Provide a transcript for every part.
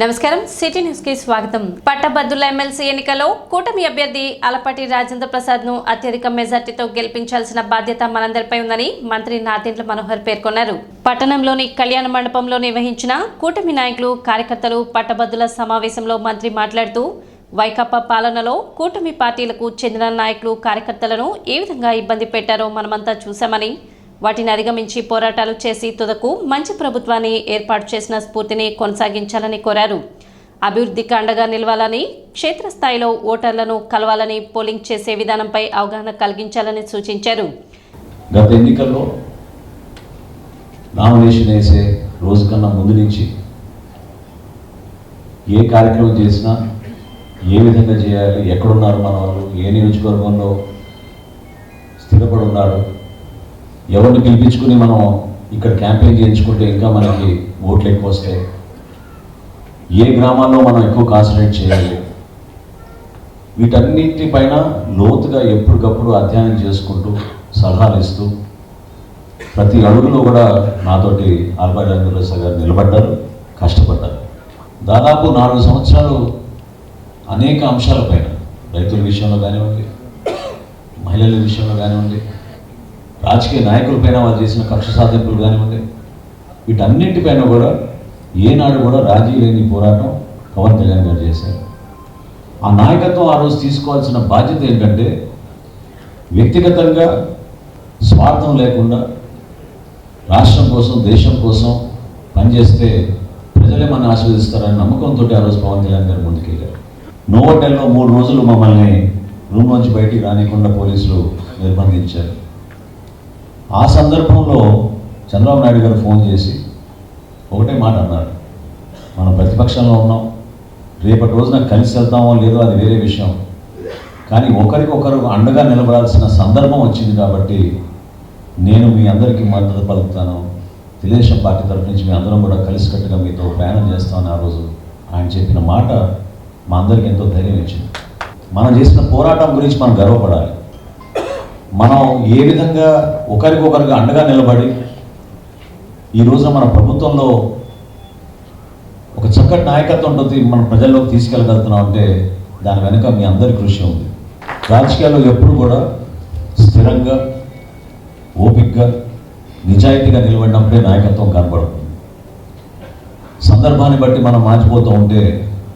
నమస్కారం city news కి స్వాగతం. పట్టభద్రుల ఎమ్మెల్సీ ఎన్నికలో కూటమి అభ్యర్థి అలపాటి రాజేంద్ర ప్రసాద్ ను అత్యధిక మెజార్టీతో గెలిపించాల్సిన బాధ్యత మనందరిపై ఉందని మంత్రి నాదెండ్ల మనోహర్ పేర్కొన్నారు. పట్టణంలోని కళ్యాణ మండపంలో నిర్వహించిన కూటమి నాయకులు కార్యకర్తలు పట్టభద్రుల సమావేశంలో మంత్రి మాట్లాడుతూ వైకాపా పాలనలో కూటమి పార్టీలకు చెందిన నాయకులు కార్యకర్తలను ఏ విధంగా ఇబ్బంది పెట్టారో మనమంతా చూశామని, వాటిని అధిగమించి పోరాటాలు చేసి తుదకు మంచి ప్రభుత్వాన్ని ఏర్పాటు చేసిన స్ఫూర్తిని కొనసాగించాలని కోరారు. అభివృద్ధికి అండగా నిలవాలని, క్షేత్రస్థాయిలో ఓటర్లను కలవాలని, పోలింగ్ చేసే విధానంపై అవగాహన కలిగించాలని సూచించారు. గత ఎన్నికల్లో నామినేషన్ వేసే రోజు కన్నా ముందు నుంచి ఏ కార్యక్రమం చేసినా ఏ విధంగా చేయాలి, ఎక్కడున్నారు మన వాళ్ళు, ఏ నియోజకవర్గంలో స్థిరపడి ఉన్నారు, ఎవరిని పిలిపించుకుని మనం ఇక్కడ క్యాంపెయిన్ చేయించుకుంటే ఇంకా మనకి ఓట్లు ఎక్కువ వస్తాయి, ఏ గ్రామాల్లో మనం ఎక్కువ కాన్సన్ట్రేట్ చేయాలి, వీటన్నిటిపైన లోతుగా ఎప్పటికప్పుడు అధ్యయనం చేసుకుంటూ సలహాలు ఇస్తూ ప్రతి అడుగులో కూడా నాతోటి అలపాటి రాజేంద్ర ప్రసాద్ గారు నిలబడ్డారు, కష్టపడ్డారు. దాదాపు 4 సంవత్సరాలు అనేక అంశాలపైన, రైతుల విషయంలో కానివ్వండి, మహిళల విషయంలో కానివ్వండి, రాజకీయ నాయకులపైన వాళ్ళు చేసిన కక్ష సాధింపులు కానివ్వండి, వీటన్నింటిపైన కూడా ఏనాడు కూడా రాజీ లేని పోరాటం పవన్ కళ్యాణ్ గారు చేశారు. ఆ నాయకత్వం ఆ రోజు తీసుకోవాల్సిన బాధ్యత ఏంటంటే వ్యక్తిగతంగా స్వార్థం లేకుండా రాష్ట్రం కోసం, దేశం కోసం పనిచేస్తే ప్రజలే మనం ఆశీర్వదిస్తారని నమ్మకంతో ఆ రోజు పవన్ కళ్యాణ్ గారు ముందుకెళ్ళారు. నోవోటెల్లో 3 రోజులు మమ్మల్ని రూమ్ నుంచి బయటికి రానికుండా పోలీసులు నిర్బంధించారు. ఆ సందర్భంలో చంద్రబాబు నాయుడు గారు ఫోన్ చేసి ఒకటే మాట అన్నారు, మనం ప్రతిపక్షంలో ఉన్నాం, రేపటి రోజున కలిసి వెళ్తామో లేదో అది వేరే విషయం, కానీ ఒకరికొకరు అండగా నిలబడాల్సిన సందర్భం వచ్చింది కాబట్టి నేను మీ అందరికీ మద్దతు పలుకుతాను, తెలుగుదేశం పార్టీ తరఫు నుంచి మీ అందరం కూడా కలిసికట్టుగా మీతో ప్రయాణం చేస్తామని ఆ రోజు ఆయన చెప్పిన మాట మా అందరికీ ఎంతో ధైర్యం ఇచ్చింది. మనం చేసిన పోరాటం గురించి మనం గర్వపడాలి. మనం ఏ విధంగా ఒకరికొకరికి అండగా నిలబడి ఈ రోజున మన ప్రభుత్వంలో ఒక చక్కటి నాయకత్వంతో మనం ప్రజల్లోకి తీసుకెళ్ళగలుగుతున్నాం అంటే దాని వెనుక మీ అందరి కృషి ఉంది. రాజకీయాల్లో ఎప్పుడు కూడా స్థిరంగా, ఓపికగా, నిజాయితీగా నిలబడినప్పుడే నాయకత్వం కనబడుతుంది. సందర్భాన్ని బట్టి మనం మార్చిపోతూ ఉంటే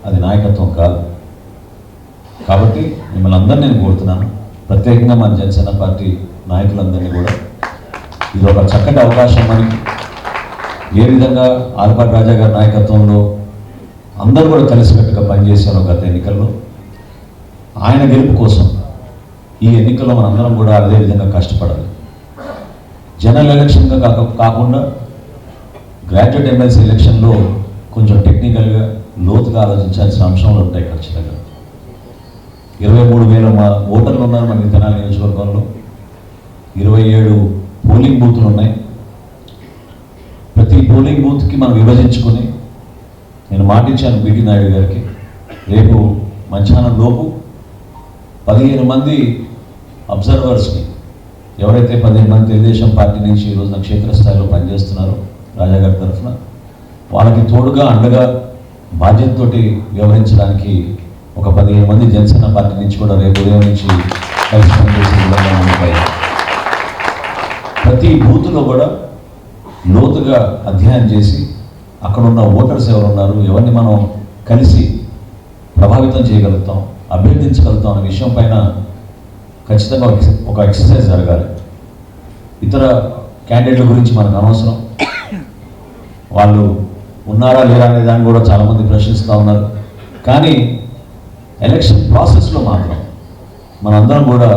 అది నాయకత్వం కాదు. కాబట్టి మిమ్మల్ని అందరినీ నేను కోరుతున్నాను, ప్రత్యేకంగా మన జనసేన పార్టీ నాయకులందరినీ కూడా ఇది ఒక చక్కటి అవకాశం. మనకి ఏ విధంగా అలపాటి రాజా గారి నాయకత్వంలో అందరూ కూడా కలిసికట్టుగా పనిచేశారు గత ఎన్నికల్లో, ఆయన గెలుపు కోసం ఈ ఎన్నికల్లో మనందరం కూడా అదే విధంగా కష్టపడాలి. జనరల్ ఎలక్షన్గా కాకుండా గ్రాడ్యుయేట్ ఎమ్మెల్సీ ఎలక్షన్లో కొంచెం టెక్నికల్గా లోతుగా ఆలోచించాల్సిన అంశాలు ఉంటాయి. ఖచ్చితంగా 23,000 ఓటర్లు ఉన్నారు మనకి తెనాలి నియోజకవర్గంలో, 27 పోలింగ్ బూతులు ఉన్నాయి. ప్రతి పోలింగ్ బూత్కి మనం విభజించుకొని నేను మాటించాను బీటీ నాయుడు గారికి, రేపు మధ్యాహ్నం లోపు 15 మంది అబ్జర్వర్స్ని, ఎవరైతే 15 మంది తెలుగుదేశం పార్టీ నుంచి ఈరోజున క్షేత్రస్థాయిలో పనిచేస్తున్నారో రాజాగారి తరఫున, వాళ్ళకి తోడుగా అండగా బాధ్యతతోటి వ్యవహరించడానికి ఒక 15 మంది జనసేన పార్టీ నుంచి కూడా రేపు ఉదయం నుంచి కలిసి పనిచేసే విధంగా ఉంటాయి. ప్రతి బూత్లో కూడా లోతుగా అధ్యయనం చేసి అక్కడున్న ఓటర్స్ ఎవరున్నారు, ఎవరిని మనం కలిసి ప్రభావితం చేయగలుగుతాం, అభ్యర్థించగలుగుతాం అనే విషయం పైన ఖచ్చితంగా ఒక ఎక్సర్సైజ్ జరగాలి. ఇతర క్యాండిడేట్ల గురించి మనకు అనవసరం, వాళ్ళు ఉన్నారా లేరా అనే దాన్ని కూడా చాలామంది ప్రశ్నిస్తూ ఉన్నారు. కానీ ఎలక్షన్ ప్రాసెస్లో మాత్రం మనందరం కూడా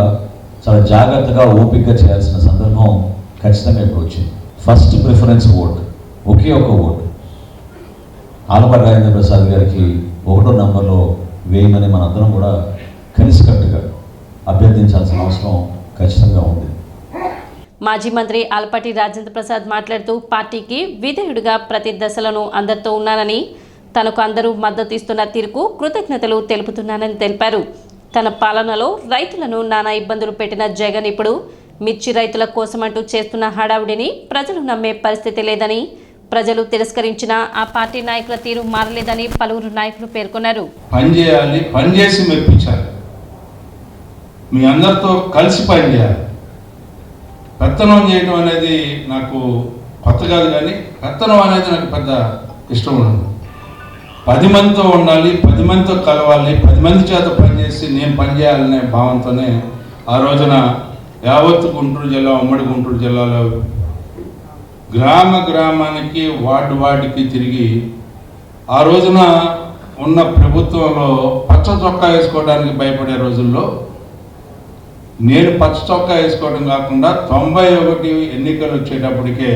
చాలా జాగ్రత్తగా, ఓపికగా చేయాల్సిన సందర్భం ఖచ్చితంగా ఇప్పుడు వచ్చింది. ఫస్ట్ ప్రిఫరెన్స్ ఓట్, ఒకే ఒక ఓటు అలపాటి రాజేంద్ర ప్రసాద్ గారికి 1వ నంబర్లో వేయమని మనందరం కూడా కలిసికట్టుగా అభ్యర్థించాల్సిన అవసరం ఖచ్చితంగా ఉంది. మాజీ మంత్రి అలపాటి రాజేంద్ర ప్రసాద్ మాట్లాడుతూ పార్టీకి విధేయుడిగా ప్రతి దశలను అందరితో ఉన్నానని, తనకు అందరూ మద్దతు ఇస్తున్న తీరుకు కృతజ్ఞతలు తెలుపుతున్నానని తెలిపారు. తన పాలనలో రైతులను నానా ఇబ్బందులు పెట్టిన జగన్ ఇప్పుడు మిర్చి రైతుల కోసమంటూ చేస్తున్న హడావుడిని ప్రజలు నమ్మే పరిస్థితి లేదని, ప్రజలు తిరస్కరించిన ఆ పార్టీ నాయకుల తీరు మారలేదని పలువురు నాయకులు పేర్కొన్నారు. పనిచేయాలి, పనిచేసి మెప్పించాలి, మీ అందరితో కలిసి పనిచేయాలి. పెత్తనం చేయడం అనేది నాకు కొత్త కాదు, కానీ పెత్తనం అనేది నాకు పెద్ద ఇష్టం ఉండదు. 10 మందితో ఉండాలి, 10 మందితో కలవాలి, 10 మంది చేత పనిచేసి నేను పనిచేయాలనే భావంతోనే ఆ రోజున యావత్తు గుంటూరు జిల్లా, ఉమ్మడి గుంటూరు జిల్లాలో గ్రామానికి వార్డుకి తిరిగి ఆ రోజున ఉన్న ప్రభుత్వంలో పచ్చ చొక్కా వేసుకోవడానికి భయపడే రోజుల్లో నేను పచ్చ చొక్కా వేసుకోవడం కాకుండా 91 ఎన్నికలు వచ్చేటప్పటికే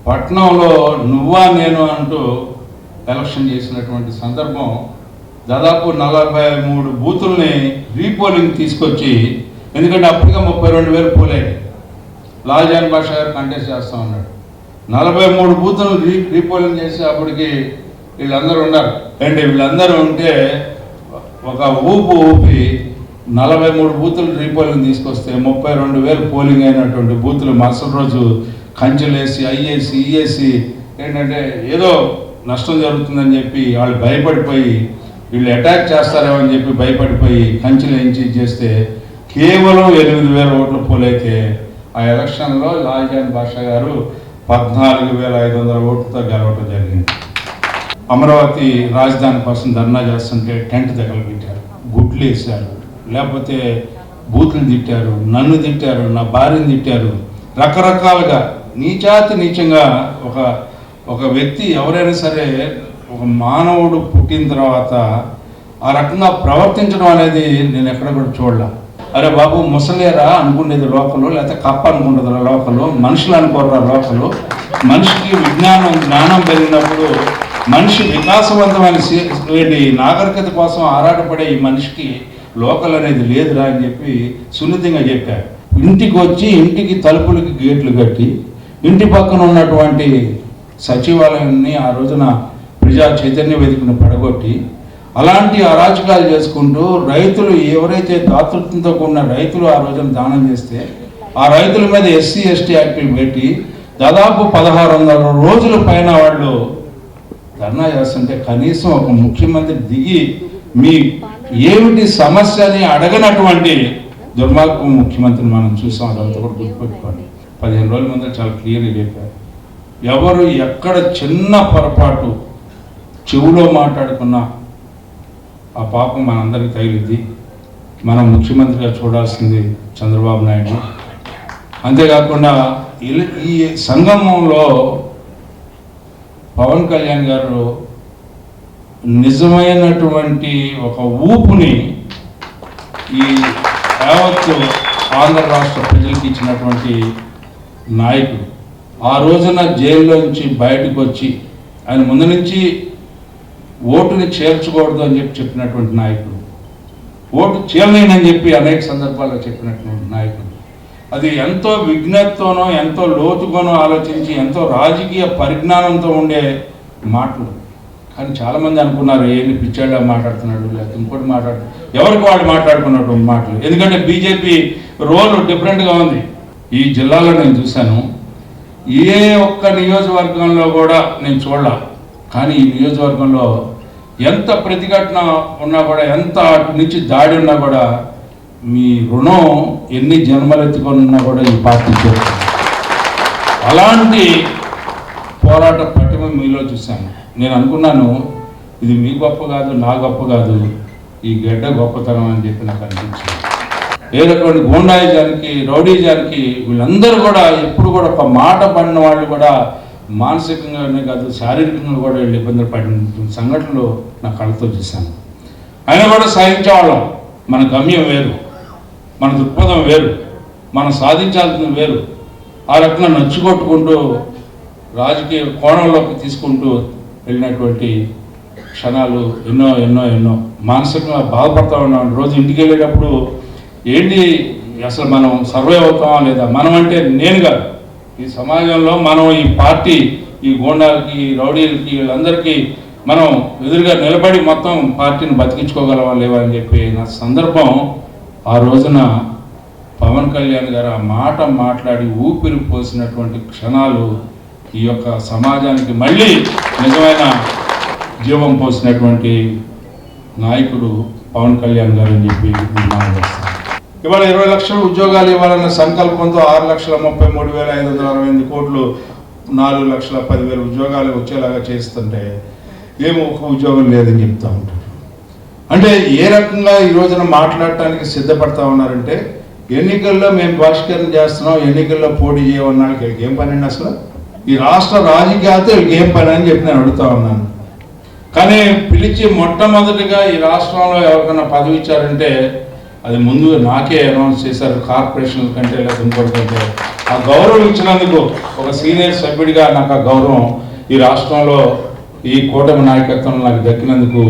పట్నంలో నువ్వా నేను అంటూ ఎలక్షన్ చేసినటువంటి సందర్భం. దాదాపు 43 బూతుల్ని రీపోలింగ్ తీసుకొచ్చి, ఎందుకంటే అప్పటికే 32,000 పోలేడు, లాల్జాన్ బాషా గారు కంటెస్ట్ చేస్తూ ఉన్నాడు. 43 బూతులు రీపోలింగ్ చేసి అప్పటికి వీళ్ళందరూ ఉన్నారు అంటే వీళ్ళందరూ ఉంటే ఒక ఊపి 43 బూతులు రీపోలింగ్ తీసుకొస్తే 32,000 పోలింగ్ అయినటువంటి బూతులు మరుసటి రోజు కంచెలేసి ఐఏసి ఈఏసి ఏంటంటే ఏదో నష్టం జరుగుతుందని చెప్పి వాళ్ళు భయపడిపోయి వీళ్ళు అటాక్ చేస్తారేమో అని చెప్పి భయపడిపోయి కంచెలు వేయించి చేస్తే కేవలం 8,000 ఓట్లు పోలైతే ఆ ఎలక్షన్లో లాల్జాన్ బాషా గారు 14,500 ఓట్లతో గెలవడం జరిగింది. అమరావతి రాజధాని కోసం ధర్నా చేస్తుంటే టెంట్ తగలబెట్టారు, గుడ్లు వేశారు, లేకపోతే బూతులు తిట్టారు, నన్ను తిట్టారు, నా భార్యను తిట్టారు, రకరకాలుగా నీచంగా ఒక వ్యక్తి ఎవరైనా సరే ఒక మానవుడు పుట్టిన తర్వాత ఆ రకంగా ప్రవర్తించడం అనేది నేను ఎక్కడ కూడా చూడలే. అరే బాబు ముసలేరా అనుకునేది లోకలు, లేకపోతే కప్ప అనుకుంటుంది లోకలు, మనుషులు అనుకోరా లోకలు. మనిషికి జ్ఞానం పెరిగినప్పుడు మనిషి వికాసవంతమైన నాగరికత కోసం ఆరాటపడే ఈ మనిషికి లోకల్ అనేది లేదురా అని చెప్పి సున్నితంగా చెప్పారు. ఇంటికి వచ్చి ఇంటికి తలుపులకి గేట్లు కట్టి ఇంటి పక్కన ఉన్నటువంటి సచివాలయాన్ని ఆ రోజున ప్రజా చైతన్య వేదికను పడగొట్టి అలాంటి అరాచకాలు చేసుకుంటూ రైతులు ఎవరైతే దాతృత్వంతో కూడిన రైతులు ఆ రోజున దానం చేస్తే ఆ రైతుల మీద ఎస్సీ ఎస్టీ యాక్టులు పెట్టి దాదాపు 1,600 రోజుల పైన వాళ్ళు ధర్నా చేస్తుంటే కనీసం ఒక ముఖ్యమంత్రి దిగి మీ ఏమిటి సమస్య అని అడగనటువంటి దుర్మార్గం ముఖ్యమంత్రిని మనం చూసాం. అదంతా కూడా గుర్తుపెట్టుకోండి. 15 రోజుల ముందు చాలా క్లియర్గా చెప్పారు. ఎవరు ఎక్కడ చిన్న పొరపాటు చెవులో మాట్లాడుకున్నా ఆ పాపం మనందరికీ తగిలిద్ది. మనం ముఖ్యమంత్రిగా చూడాల్సింది చంద్రబాబు నాయుడు. అంతేకాకుండా ఈ సంగమంలో పవన్ కళ్యాణ్ గారు నిజమైనటువంటి ఒక ఊపుని ఈ యావత్తు ఆంధ్ర రాష్ట్ర ప్రజలకు ఇచ్చినటువంటి నాయకుడు. ఆ రోజున జైల్లోంచి బయటకు వచ్చి ఆయన ముందు నుంచి ఓటుని చేర్చకూడదు అని చెప్పినటువంటి నాయకుడు, ఓటు చేయలేనని చెప్పి అనేక సందర్భాల్లో చెప్పినటువంటి నాయకుడు. అది ఎంతో విజ్ఞతతోనో ఎంతో లోతుగానో ఆలోచించి ఎంతో రాజకీయ పరిజ్ఞానంతో ఉండే మాటలు. కానీ చాలామంది అనుకున్నారు ఏంటి పిచ్చాడుగా మాట్లాడుతున్నాడు, లేకపోతే ఇంకోటి ఎవరికి వాళ్ళు మాట్లాడుకున్నటువంటి మాటలు. ఎందుకంటే బీజేపీ రోల్ డిఫరెంట్గా ఉంది. ఈ జిల్లాలో నేను చూశాను, ఏ ఒక్క నియోజకవర్గంలో కూడా నేను చూడాల. కానీ ఈ నియోజకవర్గంలో ఎంత ప్రతిఘటన ఉన్నా కూడా, ఎంత అటు నుంచి దాడి ఉన్నా కూడా, మీ రుణం ఎన్ని జన్మలెత్తుకొని ఉన్నా కూడా ఈ పార్టీ చేస్తుంది. అలాంటి పోరాట పటిమ మీలో చూశాను. నేను అనుకున్నాను ఇది మీ గొప్ప కాదు, నా గొప్ప కాదు, ఈ గడ్డ గొప్పతనం అని చెప్పి నాకు అనిపించింది. ఏ రకమైన గూండాయిజానికి, రౌడీజానికి వీళ్ళందరూ కూడా ఎప్పుడు కూడా ఒక మాట పడిన వాళ్ళు కూడా మానసికంగానే కాదు శారీరకంగా కూడా వీళ్ళు ఇబ్బందులు పడిన సంఘటనలు నా కళ్ళతో చూశాను. అయినా కూడా సహించేవాళ్ళం. మన గమ్యం వేరు, మన దృక్పథం వేరు, మనం సాధించాల్సింది వేరు. ఆ రకంగా నచ్చుకొట్టుకుంటూ రాజకీయ కోణంలోకి తీసుకుంటూ వెళ్ళినటువంటి క్షణాలు ఎన్నో ఎన్నో ఎన్నో. మానసికంగా బాధపడతా ఉన్నాం. రోజు ఇంటికి వెళ్ళేటప్పుడు ఏంటి అసలు మనం సర్వైవ్ అవుతామా లేదా, మనం అంటే నేను కాదు, ఈ సమాజంలో మనం ఈ పార్టీ, ఈ గోండాలకి, ఈ రౌడీలకి, వీళ్ళందరికీ మనం ఎదురుగా నిలబడి మొత్తం పార్టీని బతికించుకోగలవా లేవా అని చెప్పి నా సందర్భం. ఆ రోజున పవన్ కళ్యాణ్ గారు ఆ మాట మాట్లాడి ఊపిరి పోసినటువంటి క్షణాలు ఈ యొక్క సమాజానికి మళ్ళీ నిజమైన జీవం పోసినటువంటి నాయకుడు పవన్ కళ్యాణ్ గారు అని చెప్పి నిర్మాణం చేస్తారు. ఇవాళ 20 లక్షల ఉద్యోగాలు ఇవ్వాలన్న సంకల్పంతో 6,33,568 కోట్లు 4,10,000 ఉద్యోగాలు వచ్చేలాగా చేస్తుంటే ఏమో ఒక ఉద్యోగం లేదని చెప్తా ఉంటారు. అంటే ఏ రకంగా ఈ రోజున మాట్లాడటానికి సిద్ధపడతా ఉన్నారంటే ఎన్నికల్లో మేము బహిష్కరణ చేస్తున్నాం, ఎన్నికల్లో పోటీ చేయమన్నాళ్ళకి వీళ్ళకి ఏం పని అండి? అసలు ఈ రాష్ట్ర రాజకీయాలతో వీళ్ళకి ఏం పని అని చెప్పి నేను అడుగుతా ఉన్నాను. కానీ పిలిచి మొట్టమొదటిగా ఈ రాష్ట్రంలో ఎవరికైనా పదవి ఇచ్చారంటే అది ముందు నాకే అనౌన్స్ చేశారు, కార్పొరేషన్ల కంటే లేదా ఇంకోటి కంటే. ఆ గౌరవం ఇచ్చినందుకు ఒక సీనియర్ సభ్యుడిగా నాకు ఆ గౌరవం ఈ రాష్ట్రంలో ఈ కూటమి నాయకత్వం నాకు దక్కినందుకు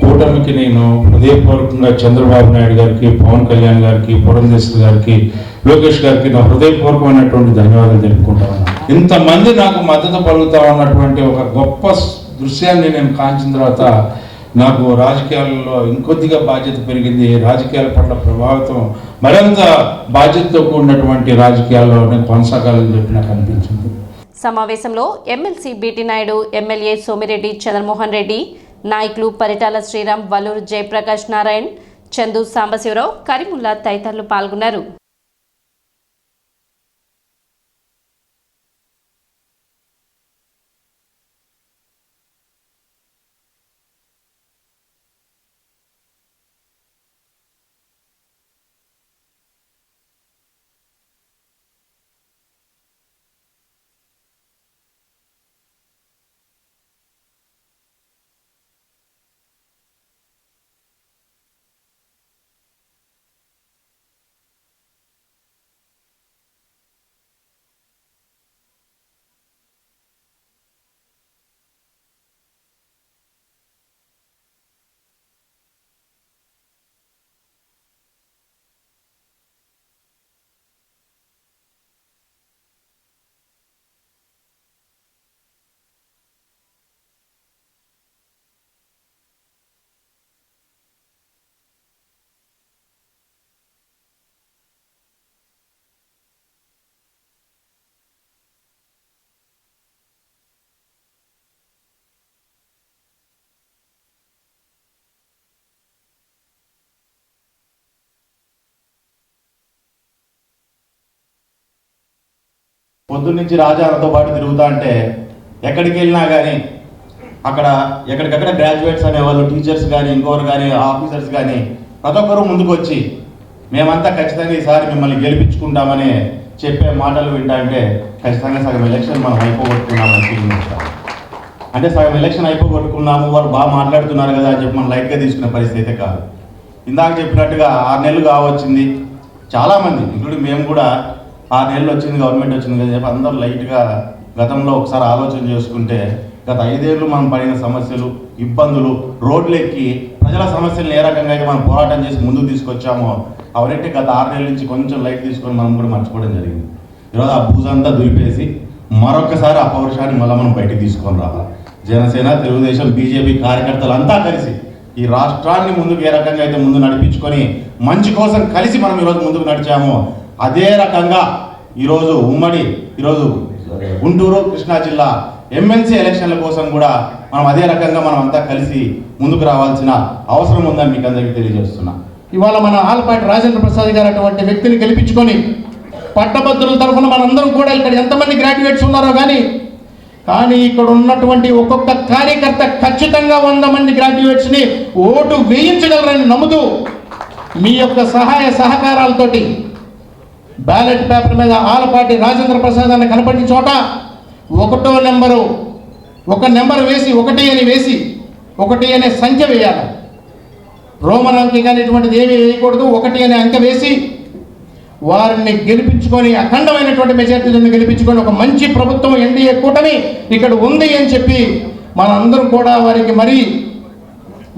కూటమికి నేను హృదయపూర్వకంగా చంద్రబాబు నాయుడు గారికి, పవన్ కళ్యాణ్ గారికి, పురంధేశ్వరి గారికి, లోకేష్ గారికి నా హృదయపూర్వకమైనటువంటి ధన్యవాదాలు తెలుపుకుంటా ఉన్నాను. ఇంతమంది నాకు మద్దతు పలుకుతా ఉన్నటువంటి ఒక గొప్ప దృశ్యాన్ని నేను కాంచిన తర్వాత నాకు రాజకీయాలలో ఇంకొద్దిగా బాధ్యత పెరిగింది. రాజకీయాల పట్ల ప్రభావితం మరింత బాధ్యతతో కూడినటువంటి రాజకీయాల్లో నేను కొనసాగాలని చెప్పి నాకు అనిపించింది. సమావేశంలో MLC BT Naidu, MLA Somireddy Chandramohan Reddy, నాయకులు పరిటాల శ్రీరామ్, వల్లూరు జయప్రకాష్ నారాయణ్, చందు సాంబశివరావు, కరీముల్లా తదితరులు పాల్గొన్నారు. పొద్దున్నుంచి రాజాలతో పాటు తిరుగుతా అంటే ఎక్కడికి వెళ్ళినా కానీ అక్కడ ఎక్కడికక్కడ గ్రాడ్యుయేట్స్ అనేవాళ్ళు, టీచర్స్ కానీ, ఇంకోరు కానీ, ఆఫీసర్స్ కానీ ప్రతి ఒక్కరూ ముందుకు వచ్చి మేమంతా ఖచ్చితంగా ఈసారి మిమ్మల్ని గెలిపించుకుంటామని చెప్పే మాటలు వింటా అంటే ఖచ్చితంగా సగం ఎలక్షన్ మనం అయిపోగొట్టుకున్నామని ఫీలింగ్ వస్తాం. అంటే సగం ఎలక్షన్ అయిపోగొట్టుకున్నాము, వాళ్ళు బాగా మాట్లాడుతున్నారు కదా అని చెప్పి మనం లైట్గా తీసుకునే పరిస్థితి అయితే కాదు. ఇందాక చెప్పినట్టుగా 6 నెలలు కావచ్చింది. చాలామంది ఇంక్లూడింగ్ మేము కూడా 6 నెలలు వచ్చింది, గవర్నమెంట్ వచ్చింది కదా చెప్పి అందరూ లైట్గా గతంలో ఒకసారి ఆలోచన చేసుకుంటే గత 5 ఏళ్ళు మనం పడిన సమస్యలు, ఇబ్బందులు, రోడ్లు ఎక్కి ప్రజల సమస్యలను ఏ రకంగా అయితే మనం పోరాటం చేసి ముందుకు తీసుకొచ్చామో అవరంటే గత 6 నెలల నుంచి కొంచెం లైట్ తీసుకొని మనం కూడా మర్చిపోవడం జరిగింది. ఈరోజు ఆ భూజంతా దులిపేసి మరొకసారి ఆ పౌరుషాన్ని మళ్ళీ మనం బయటికి తీసుకొని రావాలి. జనసేన, తెలుగుదేశం, బీజేపీ కార్యకర్తలు అంతా కలిసి ఈ రాష్ట్రాన్ని ముందుకు ఏ రకంగా అయితే ముందు నడిపించుకొని మంచి కోసం కలిసి మనం ఈరోజు ముందుకు నడిచామో అదే రకంగా ఈరోజు ఈరోజు గుంటూరు, కృష్ణా జిల్లా ఎమ్మెల్సీ ఎలక్షన్ల కోసం కూడా మనం అదే రకంగా మనం అంతా కలిసి ముందుకు రావాల్సిన అవసరం ఉందని మీకు అందరికీ తెలియజేస్తున్నా. ఇవాళ మన ఆలపాటి రాజేంద్ర ప్రసాద్ గారు అటువంటి వ్యక్తిని గెలిపించుకొని పట్టభద్రుల తరఫున మనందరం కూడా ఇక్కడ ఎంతమంది గ్రాడ్యుయేట్స్ ఉన్నారో కానీ ఇక్కడ ఉన్నటువంటి ఒక్కొక్క కార్యకర్త ఖచ్చితంగా 100 మంది గ్రాడ్యుయేట్స్ని ఓటు వేయించగలరని నమ్ముతూ మీ యొక్క సహాయ సహకారాలతోటి బ్యాలెట్ పేపర్ మీద ఆలపాటి రాజేంద్ర ప్రసాద్ అని కనపడిన చోట ఒక నెంబర్ వేసి 1 అని వేసి 1 అనే సంఖ్య వేయాలి. రోమన్ అంకె కానీ ఇటువంటిది ఏమీ వేయకూడదు. 1 అనే అంకె వేసి వారిని గెలిపించుకొని అఖండమైనటువంటి మెజార్టీలను గెలిపించుకొని ఒక మంచి ప్రభుత్వం ఎన్డీఏ కూటమి ఇక్కడ ఉంది అని చెప్పి మనందరం కూడా వారికి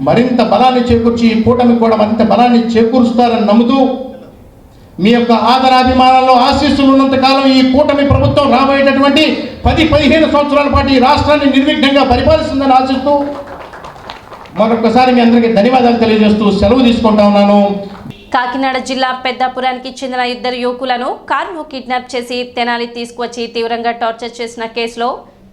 మరింత బలాన్ని చేకూర్చి ఈ కూటమి కూడా మరింత బలాన్ని చేకూరుస్తారని నమ్ముతూ మీ యొక్క ఆదరాభిమానాల్లో ఆశీస్సులు ఉన్నంత కాలం ఈ కూటమి ప్రభుత్వం రాబోయేటటువంటి 10-15 సంవత్సరాల పాటు ఈ రాష్ట్రాన్ని నిర్విఘ్నంగా పరిపాలిస్తుందని ఆశిస్తూ మరొకసారి మీ అందరికీ ధన్యవాదాలు తెలియజేస్తూ సెలవు తీసుకుంటా ఉన్నాను. కాకినాడ జిల్లా పెద్దాపురానికి చెందిన ఇద్దరు యువకులను కారులో కిడ్నాప్ చేసి తెనాలి తీసుకువచ్చి తీవ్రంగా టార్చర్ చేసిన కేసులో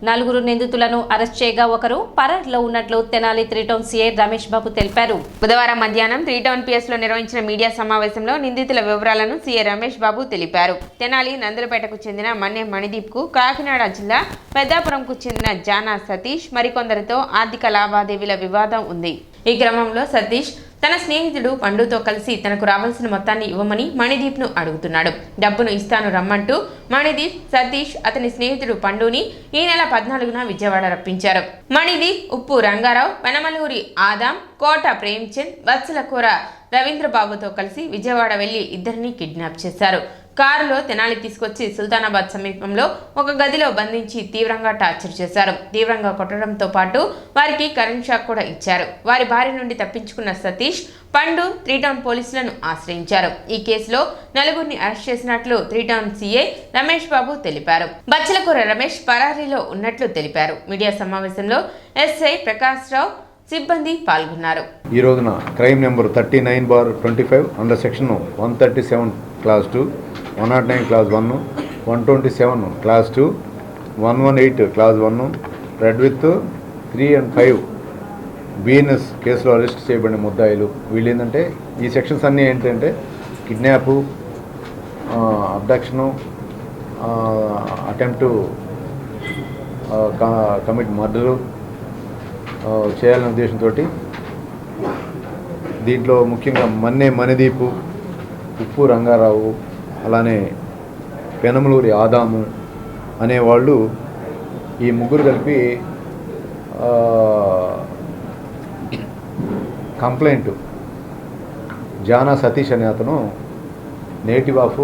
4 నిందితులను అరెస్ట్ చేయగా ఒకరు పరారీలో ఉన్నట్లు తెనాలి 3 టౌన్ సీఐ రమేష్ బాబు తెలిపారు. బుధవారం మధ్యాహ్నం 3 టౌన్ పిఎస్ లో నిర్వహించిన మీడియా సమావేశంలో నిందితుల వివరాలను సీఐ రమేష్ బాబు తెలిపారు. తెనాలి నందులపేటకు చెందిన మన్నే మణిదీప్ కు, కాకినాడ జిల్లా పెద్దాపురంకు చెందిన జానా సతీష్ మరికొందరితో ఆర్థిక లావాదేవీల వివాదం ఉంది. ఈ క్రమంలో సతీష్ తన స్నేహితుడు పండుతో కలిసి తనకు రావాల్సిన మొత్తాన్ని ఇవ్వమని మణిదీప్ను అడుగుతున్నాడు. డబ్బును ఇస్తాను రమ్మంటూ మణిదీప్, సతీష్ అతని స్నేహితుడు పండుని ఈ నెల 14న విజయవాడ రప్పించారు. మణిదీప్ ఉప్పు రంగారావు, పెనమలూరి ఆదాం, కోట ప్రేమ్చంద్, వత్సలకూర రవీంద్రబాబుతో కలిసి విజయవాడ వెళ్లి ఇద్దరిని కిడ్నాప్ చేశారు. కారులో తెనాలి తీసుకొచ్చి సుల్తానాబాద్ సమీపంలో ఒక గదిలో బంధించి తీవ్రంగా టార్చర్ చేశారు. తీవ్రంగా కొట్టడంతో పాటు వారికి కరెంట్ షాక్ కూడా ఇచ్చారు. వారి బారి నుండి తప్పించుకున్న సతీష్, పండు 3 టౌన్ పోలీసులను ఆశ్రయించారు. ఈ కేసులో 4 అరెస్ట్ చేసినట్లు 3 టౌన్ సీఐ రమేష్ బాబు తెలిపారు. బచ్చలకూర రమేష్ పరారీలో ఉన్నట్లు తెలిపారు. మీడియా సమావేశంలో ఎస్ఐ ప్రకాష్ రావు సిబ్బంది పాల్గొన్నారు. ఈ రోజున crime number 39/25 under section 137 class 2, 109 class 1, 127 class 2, 118 class 1, red with 3 and 5 BNS కేసులో అరెస్ట్ చేయబడిన ముద్దాయిలు. వీళ్ళు ఏంటంటే ఈ సెక్షన్స్ అన్నీ ఏంటంటే కిడ్నాపు, అబ్డక్షను, అటెంప్ట్ కమిట్ మర్డరు చేయాలనే ఉద్దేశంతో దీంట్లో ముఖ్యంగా మన్నే మణిదీపు, ఉప్పు రంగారావు, అలానే పెనమలూరి ఆదాము అనేవాళ్ళు ఈ ముగ్గురు కలిపి కంప్లైంట్ జానా సతీష్ అనే అతను నేటివ్ ఆఫ్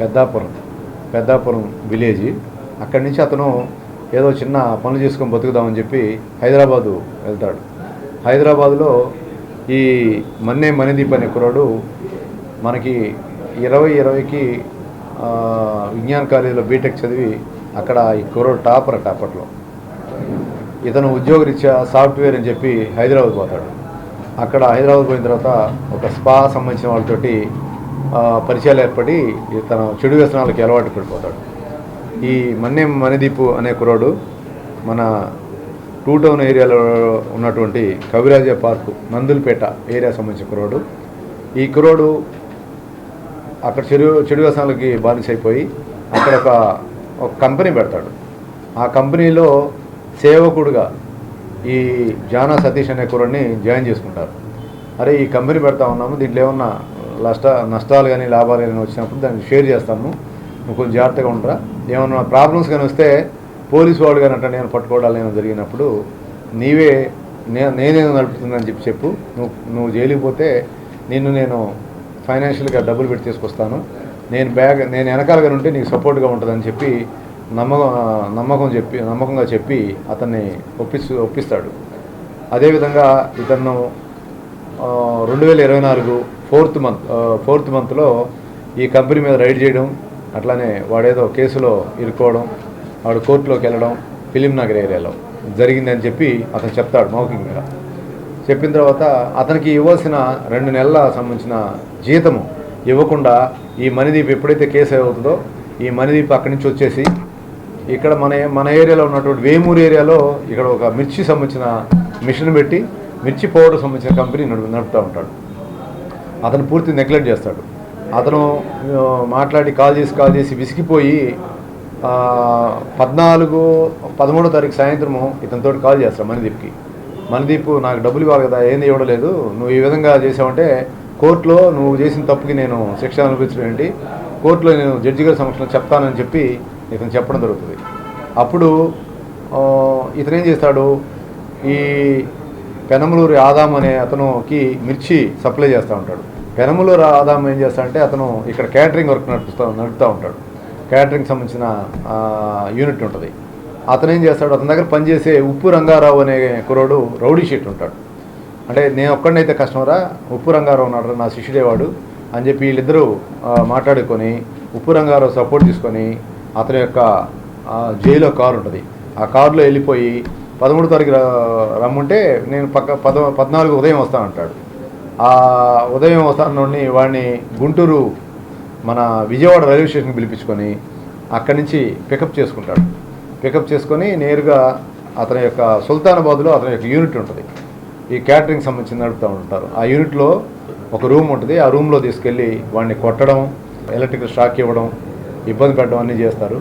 పెద్దాపురం విలేజ్. అక్కడి నుంచి అతను ఏదో చిన్న పనులు చేసుకొని బతుకుదామని చెప్పి హైదరాబాదు వెళ్తాడు. హైదరాబాదులో ఈ మన్నే మణిదీప్ అనే కుర్రాడు మనకి 2020కి విజ్ఞాన కాలేజీలో బీటెక్ చదివి అక్కడ ఈ కుర్రాడు టాపర్ అప్పట్లో. ఇతను ఉద్యోగరీత్యా సాఫ్ట్వేర్ అని చెప్పి హైదరాబాద్ పోతాడు. అక్కడ హైదరాబాద్ పోయిన తర్వాత ఒక స్పా సంబంధించిన వాళ్ళతోటి పరిచయాలు ఏర్పడి తన చెడు వ్యసనాలకి అలవాటు పడిపోతాడు. ఈ మన్నే మణిదీప్ అనే కుర్రాడు మన 2 టౌన్ ఏరియాలో ఉన్నటువంటి కవిరాజ పార్కు నందులపేట ఏరియా సంబంధించిన కుర్రాడు. ఈ కుర్రాడు అక్కడ చెడు వ్యసనాలకి బానిసైపోయి అక్కడ ఒక కంపెనీ పెడతాడు. ఆ కంపెనీలో సేవకుడుగా ఈ జానా సతీష్ అనే కుర్రాడిని జాయిన్ చేసుకుంటారు. అరే ఈ కంపెనీ పెడతా ఉన్నాము, దీంట్లో ఏమన్నా నష్టాలు కానీ లాభాలు కానీ వచ్చినప్పుడు దాన్ని షేర్ చేస్తాము, నువ్వు కొంచెం జాగ్రత్తగా ఉంటారా, ఏమన్నా ప్రాబ్లమ్స్ కానీ వస్తే పోలీసు వాళ్ళు కానీ అంటే నేను పట్టుకోవడాలు ఏమైనా జరిగినప్పుడు నేనేదో నడుపుతుందని చెప్పు, నువ్వు జైలుకి పోతే నేను ఫైనాన్షియల్గా డబ్బులు పెట్టి తీసుకొస్తాను, నేను వెనకాలగా ఉంటే నీకు సపోర్ట్గా ఉంటుందని చెప్పి నమ్మకంగా చెప్పి అతన్ని ఒప్పిస్తాడు. అదేవిధంగా ఇతను 2024 ఫోర్త్ మంత్లో ఈ కంపెనీ మీద రైడ్ చేయడం, అట్లానే వాడేదో కేసులో ఇరుక్కోవడం, వాడు కోర్టులోకి వెళ్ళడం ఫిలిం నగర్ ఏరియాలో జరిగిందని చెప్పి అతను చెప్తాడు మౌఖికంగా. చెప్పిన తర్వాత అతనికి ఇవ్వాల్సిన 2 నెలల సంబంధించిన జీతము ఇవ్వకుండా ఈ మణిదీప్ ఎప్పుడైతే కేసు అవుతుందో ఈ మణిదీప్ అక్కడి నుంచి వచ్చేసి ఇక్కడ మన ఏరియాలో ఉన్నటువంటి వేమూరు ఏరియాలో ఇక్కడ ఒక మిర్చి సంబంధించిన మిషన్ పెట్టి మిర్చి పౌడర్ సంబంధించిన కంపెనీ నడుపుతూ ఉంటాడు. అతను పూర్తి నెగ్లెక్ట్ చేస్తాడు. అతను కాల్ చేసి విసిగిపోయి 13వ తారీఖు సాయంత్రము ఇతనితో కాల్ చేస్తాడు మణిదీప్ నాకు డబ్బులు ఇవ్వాలి కదా, ఏంది ఇవ్వడలేదు, నువ్వు ఈ విధంగా చేసావంటే కోర్టులో నువ్వు చేసిన తప్పుకి నేను శిక్ష అనుభవించడం ఏంటి, కోర్టులో నేను జడ్జి గారి సమక్షంలో చెప్తానని చెప్పి ఇతను చెప్పడం జరుగుతుంది. అప్పుడు ఇతను ఏం చేస్తాడు, ఈ పెనమలూరి ఆదాం అనే అతనుకి మిర్చి సప్లై చేస్తూ ఉంటాడు. పెనమలూరు ఆదాం ఏం చేస్తాడంటే అతను ఇక్కడ క్యాటరింగ్ వర్క్ నడుపుతూ ఉంటాడు. క్యాటరింగ్ సంబంధించిన యూనిట్ ఉంటుంది. అతను ఏం చేస్తాడు, అతని దగ్గర పనిచేసే ఉప్పు రంగారావు అనే కుర్రాడు రౌడీ షీట్ ఉంటాడు. అంటే నేను ఒక్కడినైతే కస్టమరా, ఉప్పు రంగారావు ఉన్నాడు నా శిష్యుడేవాడు అని చెప్పి వీళ్ళిద్దరూ మాట్లాడుకొని ఉప్పు రంగారావు సపోర్ట్ తీసుకొని అతని యొక్క జైల్లో కారు ఉంటుంది. ఆ కారులో వెళ్ళిపోయి 13వ తారీఖు రమ్ముంటే నేను 14 ఉదయం వస్తానంటాడు. ఉదయం వస్తాను నుండి వాడిని గుంటూరు మన విజయవాడ రైల్వే స్టేషన్కి పిలిపించుకొని అక్కడి నుంచి పికప్ చేసుకుంటాడు. పికప్ చేసుకొని నేరుగా అతని యొక్క సుల్తానాబాద్లో అతని యొక్క యూనిట్ ఉంటుంది. ఈ క్యాటరింగ్ సంబంధించి నడుపుతూ ఉంటారు. ఆ యూనిట్లో ఒక రూమ్ ఉంటుంది. ఆ రూమ్లో తీసుకెళ్ళి వాడిని కొట్టడం, ఎలక్ట్రికల్ షాక్ ఇవ్వడం, ఇబ్బంది పెట్టడం అన్నీ చేస్తారు.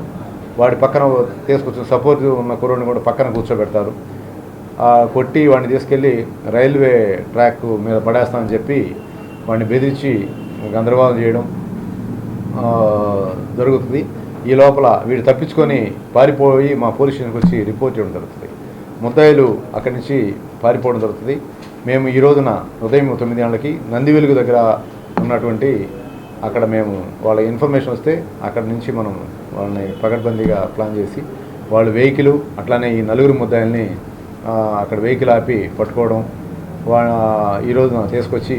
వాడి పక్కన తీసుకొచ్చిన సపోర్ట్ ఉన్న కుర్రోడిని కూడా పక్కన కూర్చోబెడతారు. కొట్టి వాడిని తీసుకెళ్ళి రైల్వే ట్రాక్ మీద పడేస్తామని చెప్పి వాడిని బెదిరించి గందరగోళం చేయడం జరుగుతుంది. ఈ లోపల వీడు తప్పించుకొని పారిపోయి మా పోలీస్ స్టేషన్కి వచ్చి రిపోర్ట్ చేయడం జరుగుతుంది. ముద్దాయిలు అక్కడి నుంచి పారిపోవడం జరుగుతుంది. మేము ఈ రోజున ఉదయం 9 గంటలకి నందివెలుగు దగ్గర ఉన్నటువంటి అక్కడ మేము వాళ్ళ ఇన్ఫర్మేషన్ వస్తే అక్కడి నుంచి మనం వాళ్ళని పకడ్బందీగా ప్లాన్ చేసి వాళ్ళ వెహికల్ అట్లానే ఈ 4 ముద్దాయిల్ని అక్కడ వెహికల్ ఆపి పట్టుకోవడం, ఈ రోజున తీసుకొచ్చి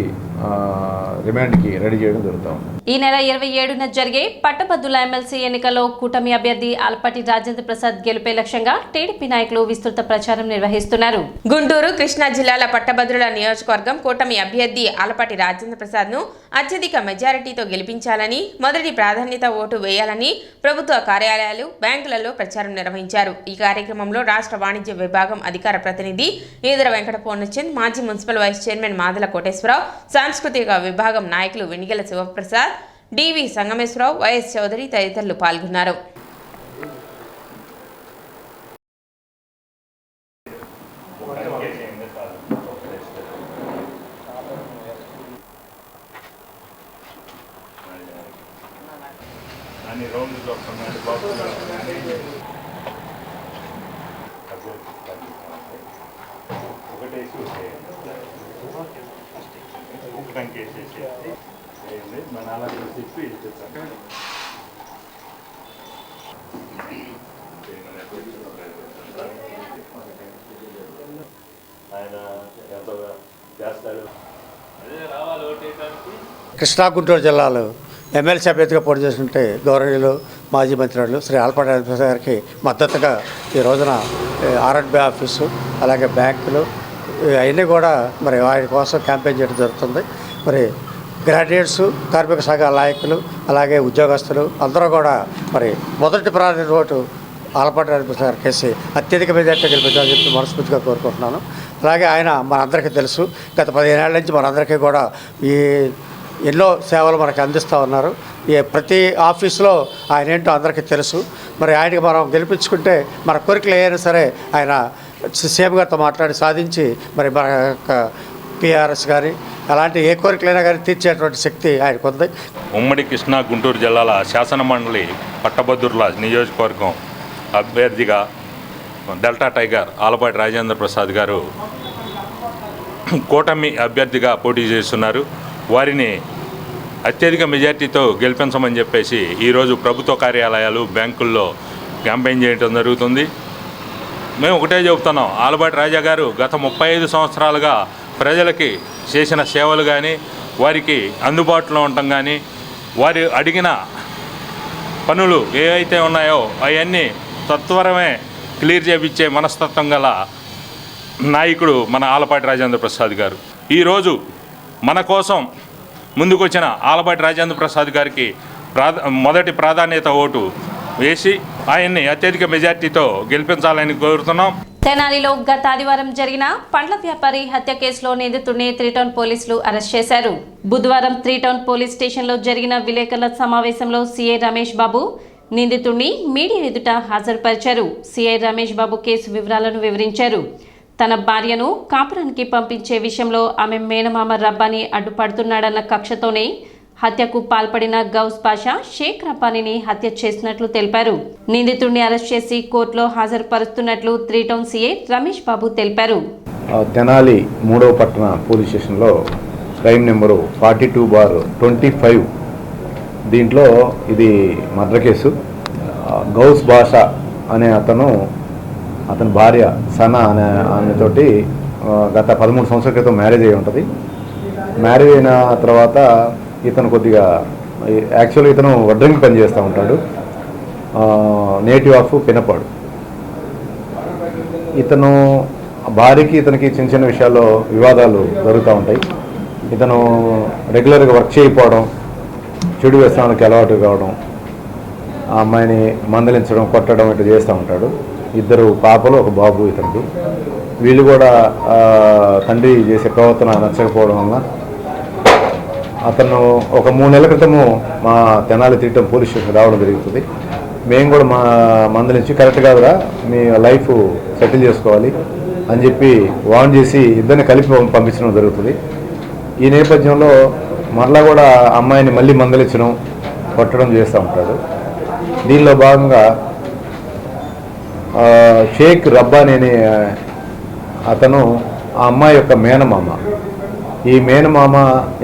రిమాండ్కి రెడీ చేయడం జరుగుతాం. ఈ నెల 27న జరిగే పట్టభద్రుల ఎమ్మెల్సీ ఎన్నికల్లో కూటమి అభ్యర్థి ఆలపాటి రాజేంద్ర ప్రసాద్ గెలుపే లక్ష్యంగా టీడీపీ నాయకులు విస్తృత ప్రచారం నిర్వహిస్తున్నారు. గుంటూరు, కృష్ణా జిల్లాల పట్టభద్రుల నియోజకవర్గం కూటమి అభ్యర్థి ఆలపాటి రాజేంద్ర ప్రసాద్ ను అత్యధిక మెజారిటీతో గెలిపించాలని, మొదటి ప్రాధాన్యత ఓటు వేయాలని ప్రభుత్వ కార్యాలయాలు, బ్యాంకులలో ప్రచారం నిర్వహించారు. ఈ కార్యక్రమంలో రాష్ట్ర వాణిజ్య విభాగం అధికార ప్రతినిధి ఈదర వెంకట పూర్ణచంద్, మాజీ municipal vice chairman Madala Koteswararao, సాంస్కృతిక విభాగం నాయకులు వెనిగెల శివప్రసాద్, డివి సంగమేశ్వరరావు, వైఎస్ చౌదరి తదితరులు పాల్గొన్నారు. కృష్ణా గుంటూరు జిల్లాలో ఎమ్మెల్సీ అభ్యర్థిగా పోటీ చేస్తుంటే గౌరవనీయులు మాజీ మంత్రులు శ్రీ ఆలపాటి రాజేంద్ర గారికి మద్దతుగా ఈ రోజున R&B ఆఫీసు, అలాగే బ్యాంకులు అవన్నీ కూడా మరి ఆయన కోసం క్యాంపెయిన్ చేయడం జరుగుతుంది. మరి గ్రాడ్యుయేట్స్, కార్మిక సంఘ నాయకులు, అలాగే ఉద్యోగస్తులు అందరూ కూడా మరి మొదటి ప్రాధాన్యత ఓటు ఆలపాటి రాజేంద్ర గారికి వేసి అత్యధిక మెజార్టీ గెలిపించాలని చెప్పి మనస్ఫూర్తిగా కోరుకుంటున్నాను. అలాగే ఆయన మనందరికీ తెలుసు, గత 15 ఏళ్ల నుంచి మనందరికీ కూడా ఈ ఎన్నో సేవలు మనకు అందిస్తూ ఉన్నారు. ప్రతి ఆఫీసులో ఆయన ఏంటో అందరికీ తెలుసు. మరి ఆయనకి మనం గెలిపించుకుంటే మన కోరికలు ఏదైనా సరే ఆయన సీఎం గారితో మాట్లాడి సాధించి మరి మన యొక్క PRS కానీ అలాంటి ఏ కోరికలైనా కానీ తీర్చేటువంటి శక్తి ఆయనకు ఉంది. ఉమ్మడి కృష్ణా గుంటూరు జిల్లాల శాసన మండలి పట్టభద్రుల నియోజకవర్గం అభ్యర్థిగా డెల్టా టైగర్ ఆలపాటి రాజేంద్ర ప్రసాద్ గారు కూటమి అభ్యర్థిగా పోటీ చేస్తున్నారు. వారిని అత్యధిక మెజార్టీతో గెలిపించమని చెప్పేసి ఈరోజు ప్రభుత్వ కార్యాలయాలు, బ్యాంకుల్లో క్యాంపెయిన్ చేయడం జరుగుతుంది. మేము ఒకటే చెబుతున్నాం, ఆలపాటి రాజా గారు గత 35 సంవత్సరాలుగా ప్రజలకి చేసిన సేవలు కానీ, వారికి అందుబాటులో ఉండటం కానీ, వారు అడిగిన పనులు ఏవైతే ఉన్నాయో అవన్నీ తత్వరమే క్లియర్ చేయించే మనస్తత్వం గల నాయకుడు మన ఆలపాటి రాజేంద్ర ప్రసాద్ గారు. ఈరోజు మన కోసం ముందుకొచ్చిన ఆలపాటి రాజేంద్ర ప్రసాద్ గారికి మొదటి ప్రాధాన్యత ఓటు వేసి ఆయన్ని అత్యధిక మెజార్టీతో గెలిపించాలని కోరుతున్నాం. తెనాలిలో గత ఆదివారం జరిగిన పండ్ల వ్యాపారి హత్య కేసులో నిందితుడిని 3 టౌన్ పోలీసులు అరెస్ట్ చేశారు. బుధవారం 3 టౌన్ పోలీస్ స్టేషన్లో జరిగిన విలేకరుల సమావేశంలో సిఐ రమేష్ బాబు నిందితుడిని మీడియా ఎదుట హాజరుపరిచారు. సిఐ రమేష్ బాబు కేసు వివరాలను వివరించారు. తన భార్యను కాపురానికి పంపించే విషయంలో ఆమె మేనమామ రబ్బాని అడ్డుపడుతున్నాడన్న కక్షతోనే హత్యకు పాల్పడిన గౌస్ పాషా షేక్ రబ్బానీని హత్య చేసినట్లు తెలిపారు. నిందితుడిని అరెస్ట్ చేసి కోర్టులో హాజరుపరుస్తున్నట్లు 3 టౌన్ సిఐ రమేష్ బాబు తెలిపారు. తెనాలి 3వ పట్టణ పోలీస్ స్టేషన్లో క్రైమ్ నెంబరు 42/25 దీంట్లో ఇది మర్డర్ కేసు. గౌస్ బాషా అనే అతని భార్య సనా అనే ఆమెతోటి గత 13 సంవత్సరాల క్రితం మ్యారేజ్ అయి ఉంటుంది. మ్యారేజ్ అయిన తర్వాత ఇతను కొద్దిగా యాక్చువల్గా ఇతను వడ్రంగి పని చేస్తూ ఉంటాడు. Native of Pinapadu. ఇతను భార్యకి ఇతనికి చిన్న చిన్న విషయాల్లో వివాదాలు జరుగుతూ ఉంటాయి. ఇతను రెగ్యులర్గా వర్క్ చేయకపోవడం, చెడు వ్యసనాలకు అలవాటు కావడం, ఆ అమ్మాయిని మందలించడం, కొట్టడం ఇట్లా చేస్తూ ఉంటాడు. 2 పాపలు, 1 బాబు ఇతనికి. వీళ్ళు కూడా తండ్రి చేసే ప్రవర్తన నచ్చకపోవడం వల్ల అతను ఒక 3 నెలల క్రితము మా తెనాలి తీయటం పోలీస్ స్టేషన్ రావడం జరుగుతుంది. మేము కూడా మా మందలించి కరెక్ట్ కాదురా, మీ లైఫ్ సెటిల్ చేసుకోవాలి అని చెప్పి వార్న్ చేసి ఇద్దరిని కలిపి పంపించడం జరుగుతుంది. ఈ నేపథ్యంలో మరలా కూడా అమ్మాయిని మళ్ళీ మందలించడం, కొట్టడం చేస్తూ ఉంటాడు. దీనిలో భాగంగా షేక్ రబ్బానీ అనే అతను ఆ అమ్మాయి యొక్క మేనమామ. ఈ మేనమామ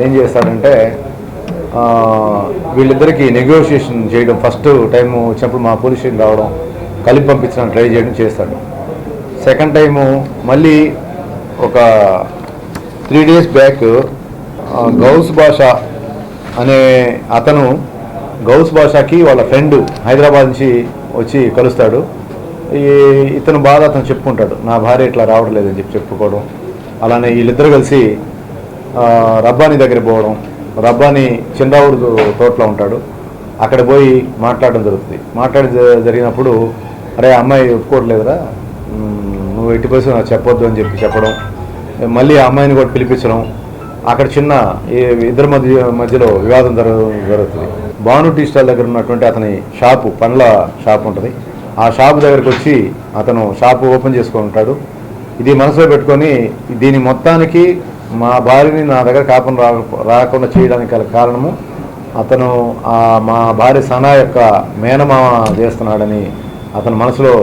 ఏం చేస్తాడంటే వీళ్ళిద్దరికీ నెగోషియేషన్ చేయడం, ఫస్ట్ టైం వచ్చినప్పుడు మా పోలీస్ స్టేషన్ రావడం, కలిపి పంపించడానికి ట్రై చేయడం చేస్తాడు. సెకండ్ టైము మళ్ళీ ఒక 3 డేస్ బ్యాక్ గౌస్ బాషా అనే అతను గౌస్ బాషాకి వాళ్ళ ఫ్రెండ్ హైదరాబాద్ నుంచి వచ్చి కలుస్తాడు. ఇతను బాధ అతను చెప్పుకుంటాడు, నా భార్య ఇట్లా రావడం లేదని చెప్పి చెప్పుకోవడం. అలానే వీళ్ళిద్దరు కలిసి రబ్బానీ దగ్గర పోవడం. రబ్బానీ చిన్నరావుడు తోటలో ఉంటాడు, అక్కడ పోయి మాట్లాడడం జరుగుతుంది. జరిగినప్పుడు అరే అమ్మాయి ఒప్పుకోవట్లేదురా, నువ్వు ఎట్టి పరిస్థితి నాకు చెప్పొద్దు అని చెప్పి చెప్పడం. మళ్ళీ ఆ అమ్మాయిని కూడా పిలిపించడం. అక్కడ చిన్న ఇద్దరి మధ్యలో వివాదం జరుగుతుంది. భాను టీ స్టాల్ దగ్గర ఉన్నటువంటి అతని షాపు, పండ్ల షాపు ఉంటుంది. ఆ షాపు దగ్గరికి వచ్చి అతను షాపు ఓపెన్ చేసుకొని ఉంటాడు. ఇది మనసులో పెట్టుకొని దీని మొత్తానికి మా భార్యని నా దగ్గర కాపం రాకుండా చేయడానికి గల కారణము అతను మా భార్య సనా యొక్క మేనమామ చేస్తున్నాడని అతను మనసులో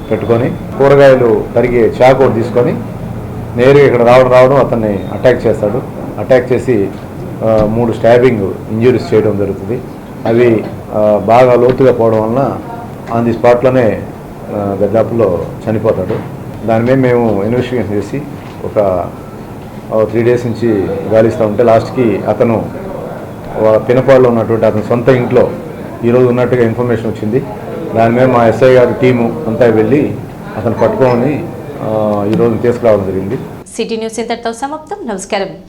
పెట్టుకొని కూరగాయలు తరిగే చాకు తీసుకొని నేరుగా ఇక్కడ రావడం అతన్ని అటాక్ చేస్తాడు. అటాక్ చేసి 3 స్టాబింగ్ ఇంజురీస్ చేయడం జరుగుతుంది. అవి బాగా లోతుగా పోవడం వలన ఆన్ ది స్పాట్లోనే దర్దాపులో చనిపోతాడు. దాని మీద మేము ఇన్వెస్టిగేషన్ చేసి ఒక 3 డేస్ నుంచి గాలిస్తూ ఉంటే లాస్ట్కి అతను పినపాడులో ఉన్నటువంటి అతని సొంత ఇంట్లో ఈరోజు ఉన్నట్టుగా ఇన్ఫర్మేషన్ వచ్చింది. దాని మీద మా ఎస్ఐ గారి టీము అంతా వెళ్ళి అతను పట్టుకోమని ఈరోజు తీసుకురావడం జరిగింది. సిటీ న్యూస్ ఇంతటితో సమాప్తం. నమస్కారం.